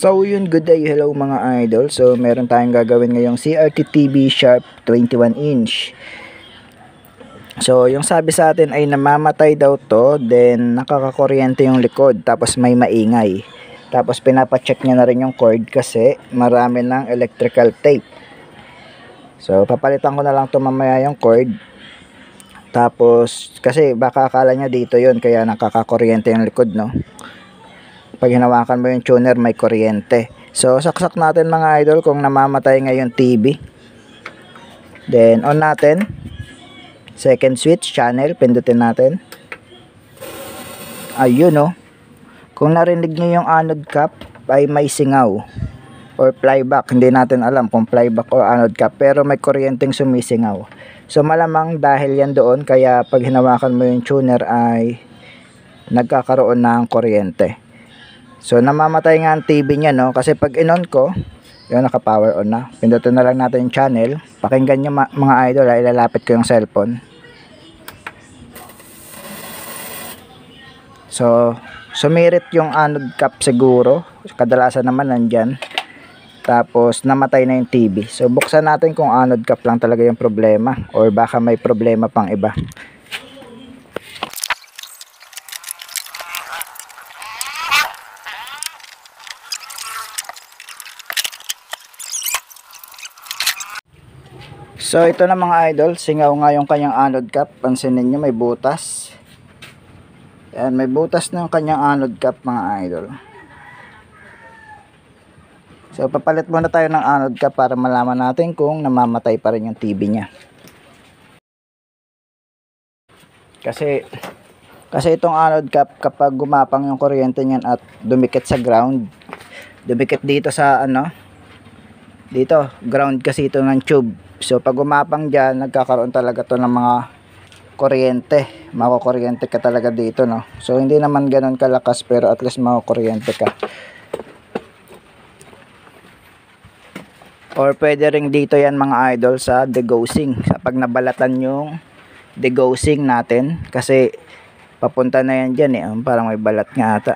So yun, good day, hello mga idol. So meron tayong gagawin ngayong CRT TV Sharp 21 inch. So yung sabi sa atin ay namamatay daw to, then nakakakuryente yung likod, tapos may maingay. Tapos pinapacheck niya na rin yung cord kasi marami ng electrical tape. So papalitan ko na lang to mamaya yung cord. Tapos kasi baka akala niya dito yun kaya nakakakuryente yung likod, no? Pag hinawakan mo yung tuner may kuryente. So saksak natin mga idol kung namamatay ngayon TV. Then on natin. Second switch channel, pindutin natin. Ayun, oh. Kung narinig niyo yung anode cap ay may singaw or flyback. Hindi natin alam kung flyback or anode cap, pero may kuryenteng sumisingaw. So malamang dahil yan doon kaya pag hinawakan mo yung tuner ay nagkakaroon ng kuryente. So namamatay nga ang TV niya, no? Kasi pag in-on ko, yun, naka-power on na. Pindutin na lang natin yung channel. Pakinggan nyo mga idol, ay ilalapit ko yung cellphone. So sumirit yung anode cap siguro. Kadalasan naman nandyan. Tapos namatay na yung TV. So buksan natin kung anode cap lang talaga yung problema or baka may problema pang iba. So ito na mga idol, singaw nga yung kanyang anode cap. Pansinin nyo may butas. Yan, may butas ng kanyang anode cap mga idol. So papalit muna tayo ng anode cap para malaman natin kung namamatay pa rin yung TV niya. Kasi itong anode cap, kapag gumapang yung kuryente niyan at dumikit sa ground, dumikit dito sa dito, ground kasi ito ng tube. So pag gumapang dyan, nagkakaroon talaga to ng mga kuryente. Makukuryente ka talaga dito, no? So hindi naman ganun kalakas, pero at least makukuryente ka. Or pwede ring dito yan mga idol sa degaussing. Sa pag nabalatan yung degaussing natin. Kasi papunta na yan dyan eh. Parang may balat nga ata.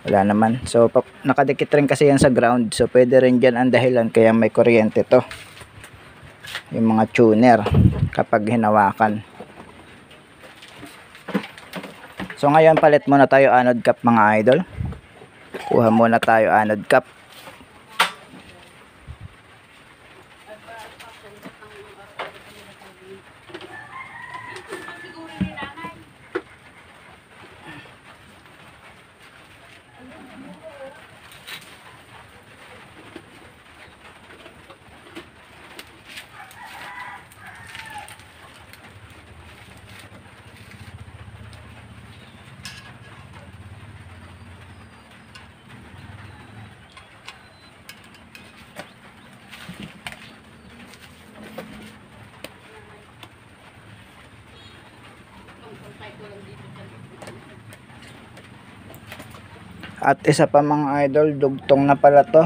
Wala naman. So nakadikit rin kasi yan sa ground. So pwede rin dyan ang dahilan kaya may kuryente to. Yung mga tuner kapag hinawakan. So ngayon palit muna tayo anode cap mga idol. Kuha muna tayo anode cap. At isa pa mga idol, dugtong na pala to.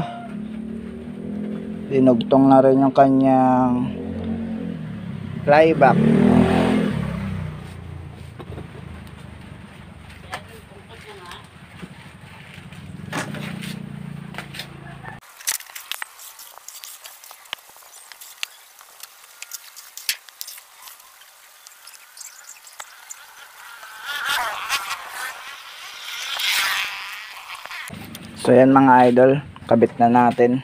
Dinugtong na rin yung kanyang flyback. So yan mga idol, kabit na natin.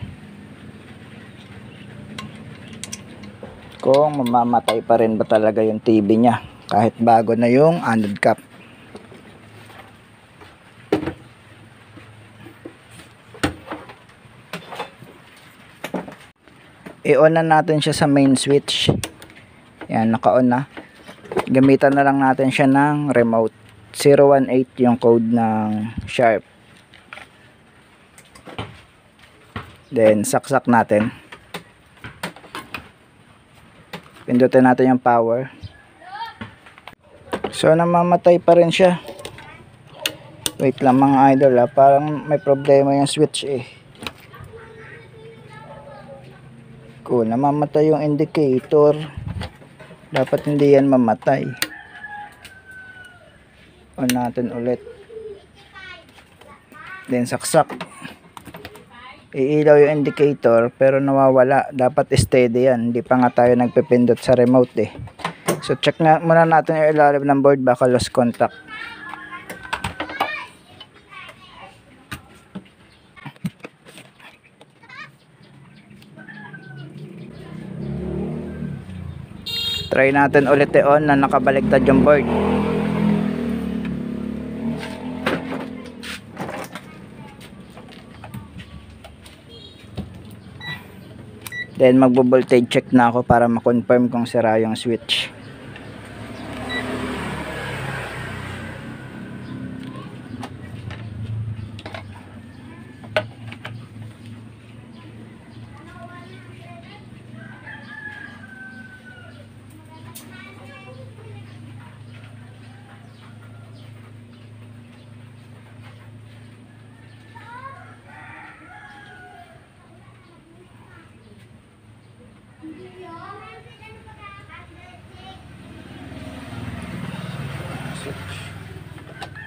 Kung mamamatay pa rin ba talaga yung TV niya kahit bago na yung anode cap. I-on na natin siya sa main switch. Yan, naka-on na. Gamitan na lang natin siya ng remote. 018 yung code ng Sharp. Then saksak natin. Pindutin natin yung power. So namamatay pa rin siya. Wait lang mga idol ha. Parang may problema yung switch eh. Kung namamatay yung indicator, dapat hindi yan mamatay. On natin ulit. Then saksak. iilaw yung indicator pero nawawala. Dapat steady yan. Hindi pa nga tayo nagpipindot sa remote eh. So check nga muna natin yung ilalim ng board, baka lost contact. Try natin ulit i-on na nakabaligtad yung board. Then magbo-voltage check na ako para ma-confirm kung sira yung switch.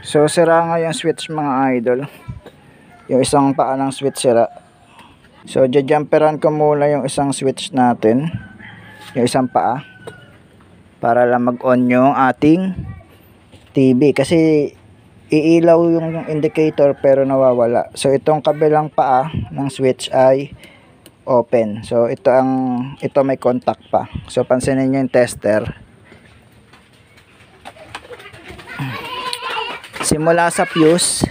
So sira nga yung switch mga idol. Yung isang paa ng switch sira. So jumperan ko muna yung isang switch natin, yung isang paa, para lang mag-on yung ating TV. Kasi iilaw yung indicator pero nawawala. So itong kabilang paa ng switch ay open. So ito may contact pa. So pansinin nyo yung tester. Simula sa fuse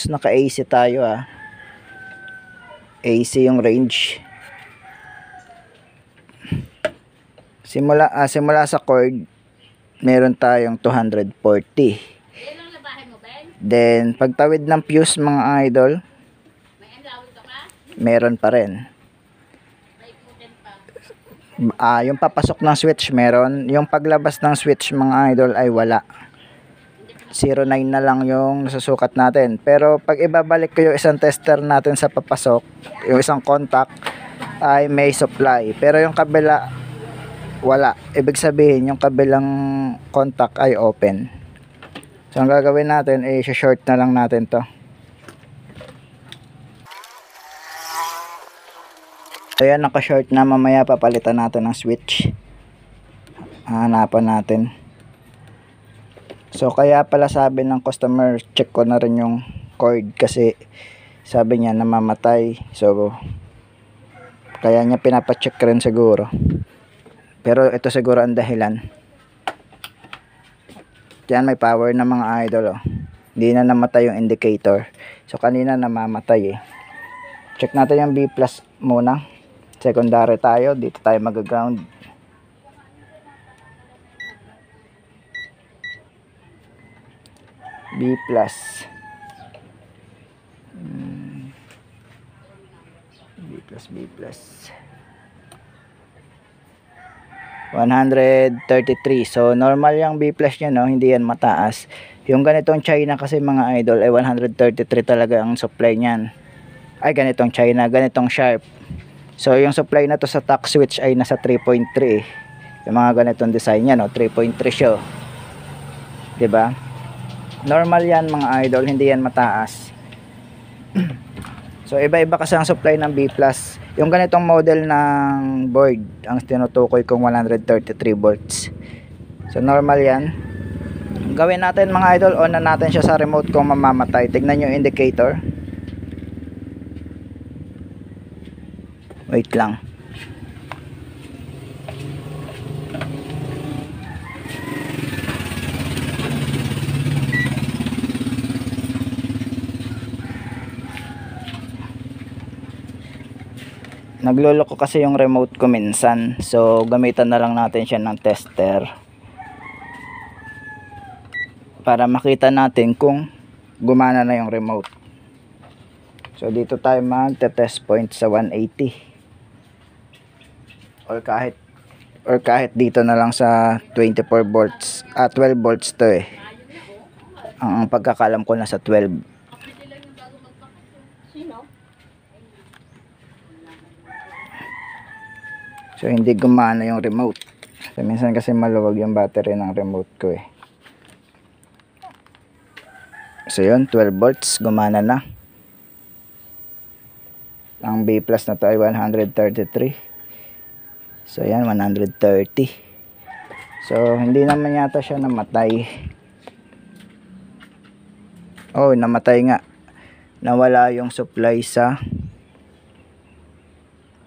naka AC tayo AC yung range. Simula sa cord meron tayong 240. Then pagtawid ng fuse mga idol, meron pa rin. Yung papasok ng switch meron, yung paglabas ng switch mga idol ay wala. 09 na lang yung nasusukat natin. Pero pag ibabalik ko yung isang tester natin sa papasok, yung isang contact ay may supply, pero yung kabila wala. Ibig sabihin yung kabilang contact ay open. So ang gagawin natin ay short na lang natin to. So yan, naka-short na. Mamaya papalitan natin ng switch. Hanapan natin. So kaya pala sabi ng customer, check ko na rin yung cord kasi sabi niya namamatay. So kaya niya pinapacheck rin siguro. Pero ito siguro ang dahilan. Yan, may power na mga idol. Hindi na namatay yung indicator. So kanina namamatay eh. Check natin yung B+ muna. Secondary tayo, dito tayo mag-ground. B+. B+. 133. So normal yung B+ nya, no, hindi yan mataas. Yung ganitong China kasi mga idol ay 133 talaga ang supply niyan. Ay ganitong China, ganitong Sharp. So yung supply na to sa tack switch ay nasa 3.3. Yung mga ganitong design niya, no, 3.3 siya. 'Di ba? Normal yan mga idol, hindi yan mataas. So iba-iba kasi ang supply ng B+. Yung ganitong model ng board, ang tinutukoy kong 133 volts. So normal yan. Gawin natin mga idol, on na natin siya sa remote kung mamamatay. Tignan yung indicator. Wait lang. Nagloloko kasi yung remote ko minsan. So gamitan na lang natin siya ng tester para makita natin kung gumana na yung remote. So dito tayo mag-test point sa 180. Or kahit dito na lang sa 24 volts. 12 volts to eh. Ang pagkakalam ko nasa 12. So hindi gumana yung remote. So minsan kasi maluwag yung battery ng remote ko eh. So yun, 12 volts gumana na. Ang B plus na to ay 133. So yan, 130. So hindi naman yata siya namatay. Oh, namatay nga. Nawala yung supply sa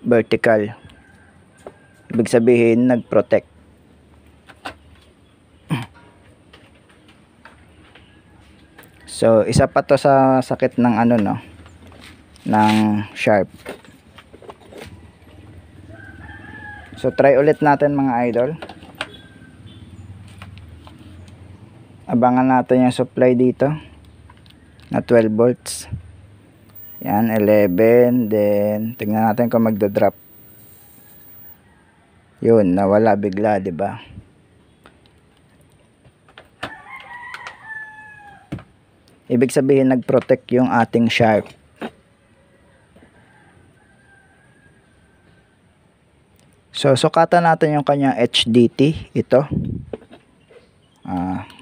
vertical. Ibig sabihin nag-protect. So isa pa to sa sakit ng ano, no, ng sharp. So try ulit natin mga idol. Abangan natin yung supply dito na 12 volts. Yan, 11. Then tingnan natin kung magda-drop. Yun, nawala bigla, 'di ba? Ibig sabihin nag-protect yung ating sharp. So sukatan natin yung kanyang HDT, ito.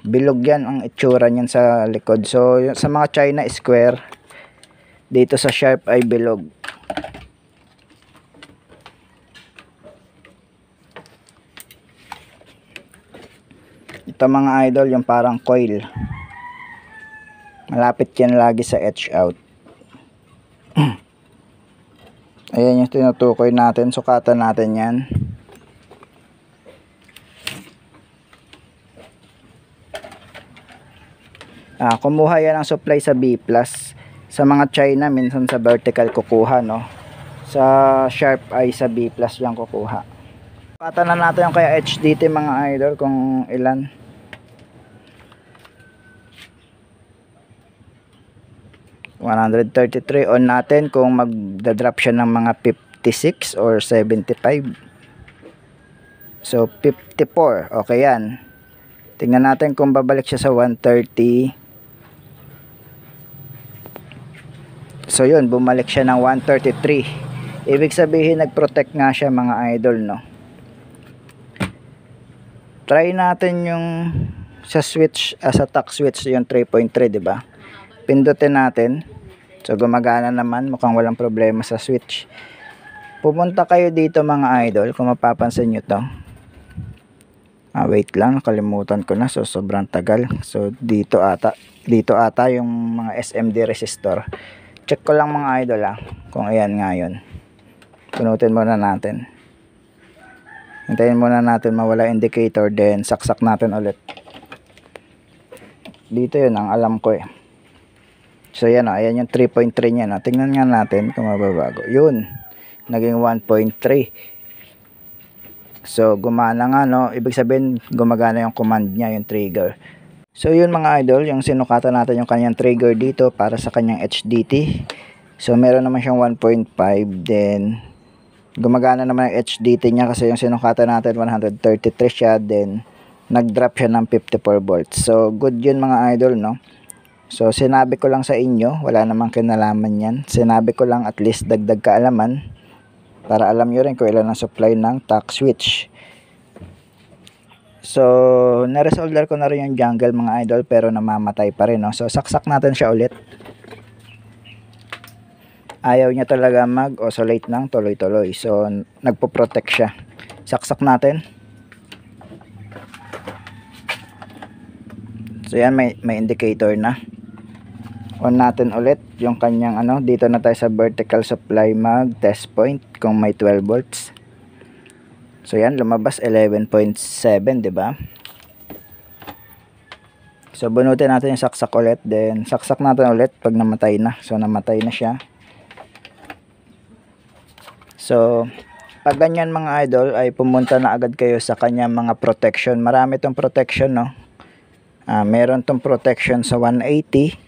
Bilog yan ang itsura niyan sa likod. So sa mga China square, dito sa sharp ay bilog. Ito mga idol, yung parang coil. Malapit yan lagi sa edge out. Ayan yung tinutukoy natin. Sukatan natin yan. Kumuha yan ng supply sa B+. Sa mga China, minsan sa vertical kukuha, no? Sa sharp ay sa B+ yan kukuha. Sukatan na natin yung kaya HDT mga idol kung ilan. $133 on natin kung magda-drop siya ng mga 56 or 75. So 54, okay yan. Tingnan natin kung babalik siya sa 130. So yun, bumalik siya ng 133. Ibig sabihin nag-protect nga siya mga idol, no? Try natin yung sa switch, sa tack switch, yung 3.3, di ba? Pindutin natin. So gumagana naman, mukhang walang problema sa switch. Pumunta kayo dito mga idol, kung mapapansin nyo to. Wait lang, nakalimutan ko na, so sobrang tagal. So dito ata yung mga SMD resistor. Check ko lang mga idol kung ayan nga yun. Punutin muna natin. Hintayin muna natin mawala indicator, then saksak natin ulit. Dito yun ang alam ko eh. So yan ayan yung 3.3 niya, no? Tingnan nga natin kung mababago. Yun, naging 1.3. So gumana nga, no? Ibig sabihin gumagana yung command niya, yung trigger. So yun mga idol, yung sinukatan natin yung kanyang trigger dito para sa kanyang HDT. So meron naman siyang 1.5, then gumagana naman yung HDT niya kasi yung sinukatan natin 133 siya, then nag-drop siya ng 54 volts. So good yun mga idol, no? So sinabi ko lang sa inyo, wala namang kinalaman yan. Sinabi ko lang at least dagdag kaalaman para alam nyo rin kung ilan ang supply ng tack switch. So na-resolder ko na rin yung jungle mga idol, pero namamatay pa rin, no? So saksak natin siya ulit. Ayaw niya talaga mag-oscillate ng tuloy-tuloy. So nagpo-protect siya. Saksak natin. So yan, may indicator na. On natin ulit yung kanyang dito na tayo sa vertical supply, mag test point kung may 12 volts. So yan, lumabas 11.7, di ba? So bunutin natin yung saksak ulit, then saksak natin ulit pag namatay na. So namatay na siya. So pag ganyan mga idol ay pumunta na agad kayo sa kanyang mga protection. Marami tong protection, no? Meron tong protection sa 180.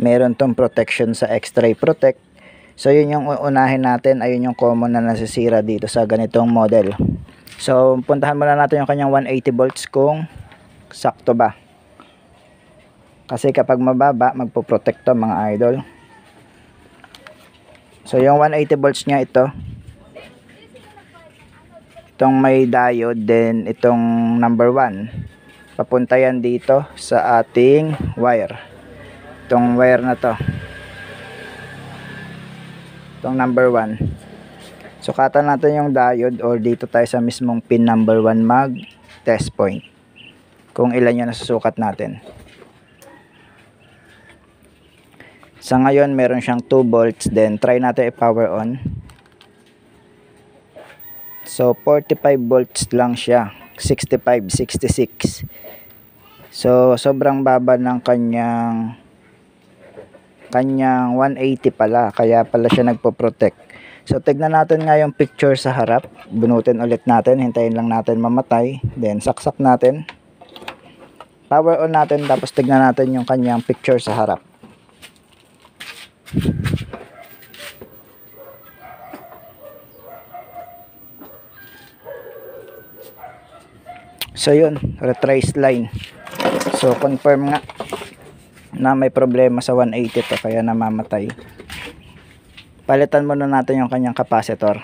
Meron tong protection sa X-Ray Protect. So yun yung unahin natin, ayun yung common na nasisira dito sa ganitong model. So puntahan muna natin yung kanyang 180 volts kung sakto ba. Kasi kapag mababa, magpo-protect to mga idol. So yung 180 volts niya ito. Itong may diode, then itong number 1. Papunta yan dito sa ating wire. Itong wire na to. itong number 1. Sukatan natin yung diode, or dito tayo sa mismong pin number 1 mag test point kung ilan yung nasusukat natin. Sa ngayon meron siyang 2 volts, then try natin i-power on. So 45 volts lang siya, 65, 66. So sobrang baba ng kanyang 180 pala, kaya pala siya nagpo-protect. So tignan natin nga yung picture sa harap, bunutin ulit natin, hintayin lang natin mamatay, then saksak natin, power on natin, tapos tignan natin yung kanyang picture sa harap. So yun, retrace line. So confirm nga na may problema sa 180 to, kaya namamatay. Palitan muna natin yung kanyang capacitor.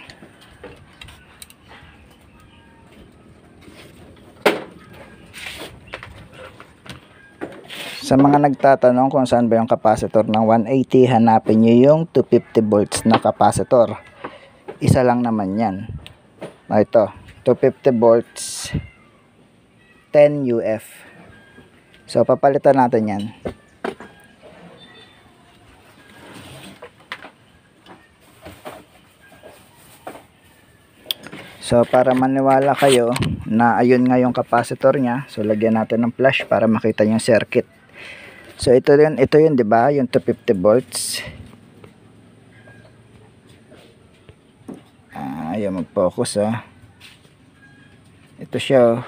Sa mga nagtatanong kung saan ba yung capacitor ng 180, hanapin nyo yung 250 volts na capacitor. Isa lang naman yan. Ito, 250 volts, 10 UF. So papalitan natin yan. So para maniwala kayo na ayun nga yung capacitor niya, so lagyan natin ng flash para makita yung circuit. So ito yun, 'di ba? Yung 250 volts. Ayaw mag-focus Ito siya.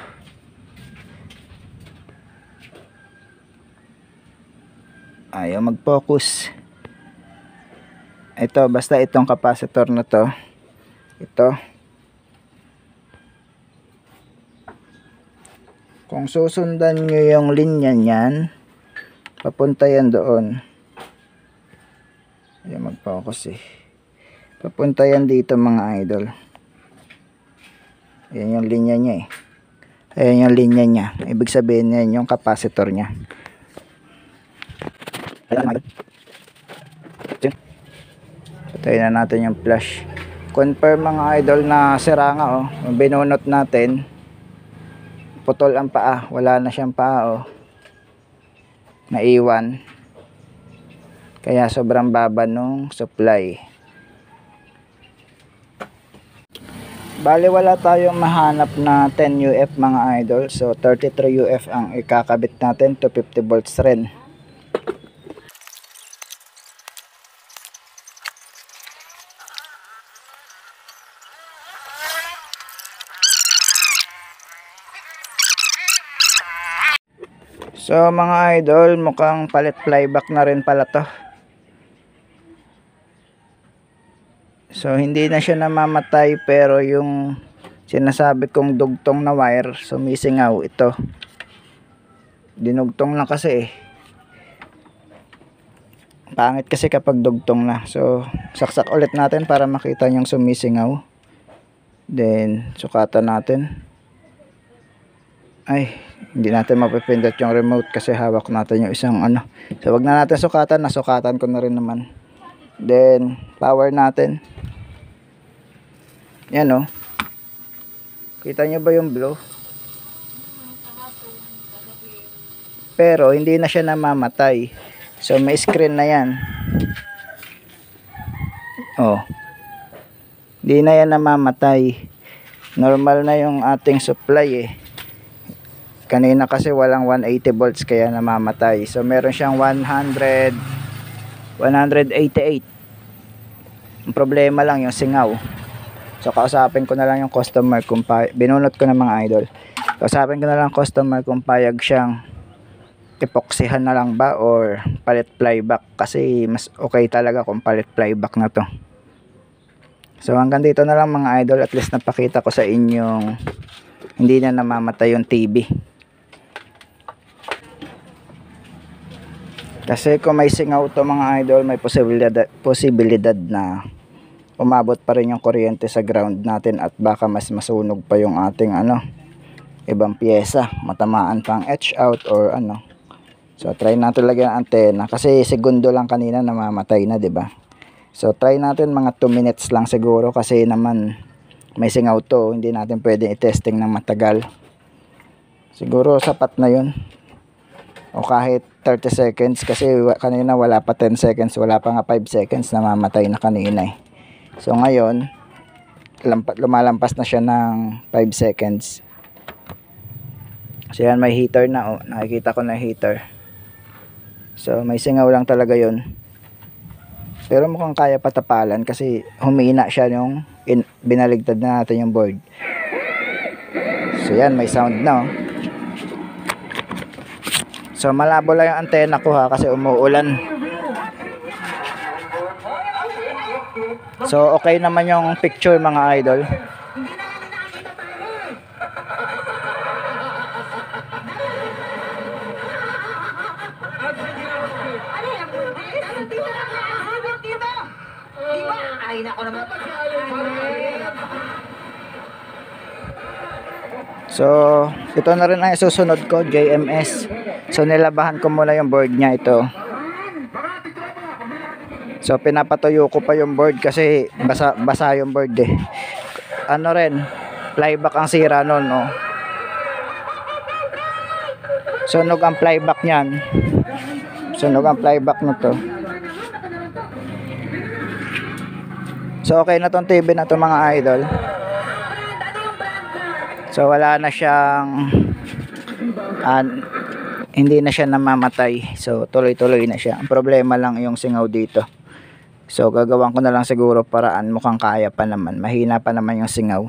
Ayaw mag-focus. Ito, basta itong capacitor na to. Ito. Kung susundan nyo yung linya niyan, papunta yan doon. Ayaw mag-focus Papunta yan dito mga idol. Ayan yung linya niya Ayan yung linya niya. Ibig sabihin yan yung capacitor niya. Patayin na natin yung flash. Confirm mga idol na sira nga binunot natin. Putol ang paa. Wala na siyang paa naiwan. Kaya sobrang baba nung supply. Bali wala tayong mahanap na 10 UF mga idol. So 33 UF ang ikakabit natin, 250 volts rin. So mga idol, mukhang palit flyback na rin pala to. So hindi na siya namamatay, pero yung sinasabi kong dugtong na wire sumisingaw. Ito dinugtong lang kasi pangit kasi kapag dugtong na. So saksak ulit natin para makita yung sumisingaw, then sukatan natin. Ay, hindi natin mapipindot yung remote kasi hawak natin yung isang so wag na natin sukatan, nasukatan ko na rin naman. Then power natin. Yan kita nyo ba yung blow? Pero hindi na siya namamatay. So may screen na yan. Hindi na yan namamatay. Normal na yung ating supply Kanina kasi walang 180 volts kaya namamatay. So meron siyang 188. Ang problema lang yung singaw. So kausapin ko na lang yung customer kung binunot ko na mga idol. Kausapin ko na lang customer kung payag siyang epoxihan na lang ba or palit flyback, kasi mas okay talaga kung palit flyback na to. So hanggang dito na lang mga idol, at least napakita ko sa inyong hindi na namamatay yung TV. Kasi kung may singaw to mga idol, may posibilidad na umabot pa rin yung kuryente sa ground natin at baka mas masunog pa yung ating ibang pyesa, matamaan pang etch out or So try natin lagyan ang antena kasi segundo lang kanina namamatay na, 'di ba? So try natin mga 2 minutes lang siguro, kasi naman may singaw to, hindi natin pwedeng i-testing ng matagal. Siguro sapat na yun, o kahit 30 seconds, kasi kanina wala pa 10 seconds, wala pa nga 5 seconds, namamatay na kanina eh. So ngayon lumalampas na siya ng 5 seconds. So yan, may heater na, oh. Nakikita ko na heater. So may singaw lang talaga yun, pero mukhang kaya patapalan kasi humina siya nung binaligtad na natin yung board. So yan, may sound na, oh. So malabo lang yung antena ko ha, kasi umuulan. So okay naman yung picture mga idol. So ito na rin ang susunod ko, JMS. So nilabahan ko muna yung board niya, ito. So pinapatuyo ko pa yung board kasi basa yung board eh. Ano rin, flyback ang sira nun, oh. Sunog ang flyback niyan. Sunog ang flyback nito. So okay na tong TV na to mga idol. So wala na siyang hindi na siya namamatay. So tuloy-tuloy na siya. Ang problema lang yung singaw dito. So gagawin ko na lang siguro paraan, mukhang kaya pa naman. Mahina pa naman yung singaw.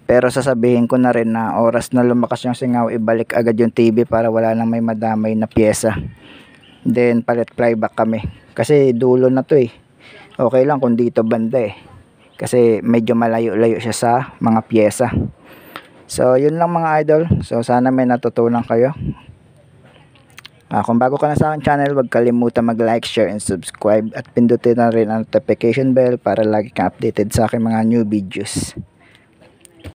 Pero sasabihin ko na rin na oras na lumakas yung singaw, ibalik agad yung TV para wala nang may madamay na pyesa. Then palit flyback kami. Kasi dulo na to eh. Okay lang kung dito banda eh, kasi medyo malayo-layo siya sa mga pyesa. So yun lang mga idol. So sana may natutunan kayo. Kung bago ka na sa aking channel, huwag kalimutan mag-like, share, and subscribe. At pindutin na rin ang notification bell para lagi kang updated sa aking mga new videos.